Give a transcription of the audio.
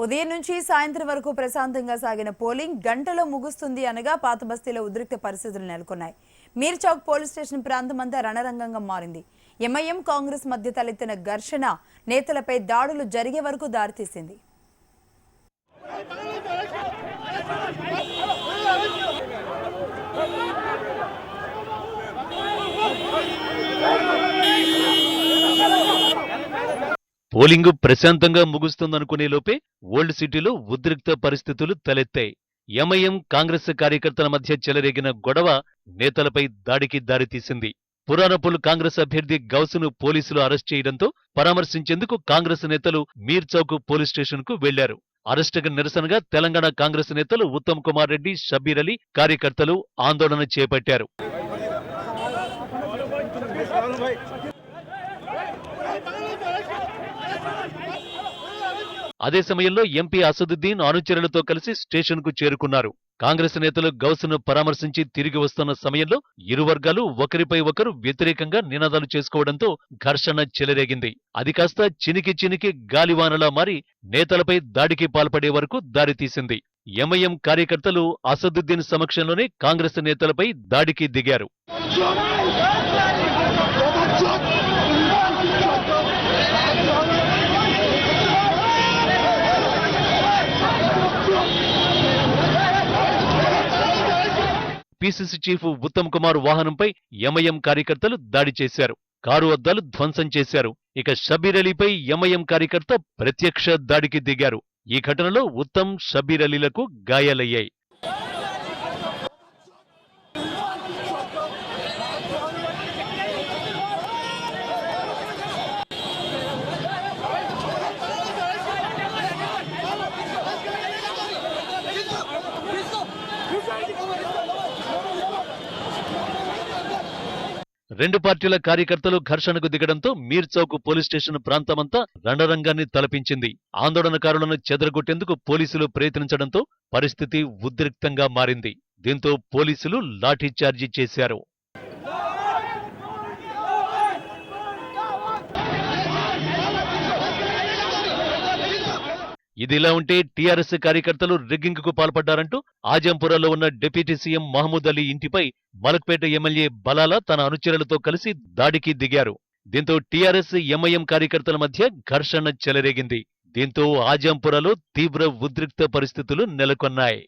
ఉదయం నుంచి సాయంత్రం వరకు ప్రశాంతంగా సాగిన పోలింగ్ గంటలో ముగుస్తుంది అనగా పాతబస్తీలో ఉద్రిక్త పరిస్థితులు నెలకొన్నాయి. మీర్ చౌక్ పోలీస్ స్టేషన్ ప్రాంతమంతా రణరంగంగా మారింది. ఎంఐఎం కాంగ్రెస్ మధ్య తలెత్తిన ఘర్షణ నేతలపై దాడులు జరిగే వరకు దారితీసింది. పోలింగు ప్రశాంతంగా ముగుస్తుందనుకునే లోపే ఓల్డ్ సిటీలో ఉద్రిక్త పరిస్థితులు తలెత్తాయి. ఎంఐఎం కాంగ్రెస్ కార్యకర్తల మధ్య చెలరేగిన గొడవ నేతలపై దాడికి దారితీసింది. పురానపుల్ కాంగ్రెస్ అభ్యర్థి గౌసును పోలీసులు అరెస్ట్ చేయడంతో పరామర్శించేందుకు కాంగ్రెస్ నేతలు మీర్ చౌక్ పోలీస్ స్టేషన్ కు వెళ్లారు. అరెస్టుకు నిరసనగా తెలంగాణ కాంగ్రెస్ నేతలు ఉత్తమ్ కుమార్ రెడ్డి, షబ్బీర్ అలీ కార్యకర్తలు ఆందోళన చేపట్టారు. అదే సమయంలో ఎంపీ అసదుద్దీన్ అనుచరులతో కలిసి స్టేషన్ కు చేరుకున్నారు. కాంగ్రెస్ నేతలు గౌసును పరామర్శించి తిరిగి వస్తున్న సమయంలో ఇరు వర్గాలు ఒకరిపై ఒకరు వ్యతిరేకంగా నినాదాలు చేసుకోవడంతో ఘర్షణ చెలరేగింది. అది కాస్త చినికి గాలివానలా మారి నేతలపై దాడికి పాల్పడే వరకు దారితీసింది. ఎంఐఎం కార్యకర్తలు అసదుద్దీన్ సమక్షంలోనే కాంగ్రెస్ నేతలపై దాడికి దిగారు. పిసిసి చీఫ్ ఉత్తమ్ కుమార్ వాహనంపై ఎంఐఎం కార్యకర్తలు దాడి చేశారు. కారు అద్దాలు ధ్వంసం చేశారు. ఇక షబ్బీర్ అలీపై ఎంఐఎం కార్యకర్త ప్రత్యక్ష దాడికి దిగారు. ఈ ఘటనలో ఉత్తమ్, షబ్బీర్ అలీలకు గాయాలయ్యాయి. రెండు పార్టీల కార్యకర్తలు ఘర్షణకు దిగడంతో మీర్ చౌక్ పోలీస్ స్టేషన్ ప్రాంతమంతా రణరంగాన్ని తలపించింది. ఆందోళనకారులను చెదరగొట్టేందుకు పోలీసులు ప్రయత్నించడంతో పరిస్థితి ఉద్రిక్తంగా మారింది. దీంతో పోలీసులు లాఠీచార్జీ చేశారు. ఇదిలా ఉంటే టీఆర్ఎస్ కార్యకర్తలు రిగ్గింగ్ కు పాల్పడ్డారంటూ ఆజంపురాలో ఉన్న డిప్యూటీ సీఎం మహమూద్ అలీ ఇంటిపై మలక్పేట ఎమ్మెల్యే బలాలా తన అనుచరులతో కలిసి దాడికి దిగారు. దీంతో టీఆర్ఎస్, ఎంఐఎం కార్యకర్తల మధ్య ఘర్షణ చెలరేగింది. దీంతో ఆజంపురాలో తీవ్ర ఉద్రిక్త పరిస్థితులు నెలకొన్నాయి.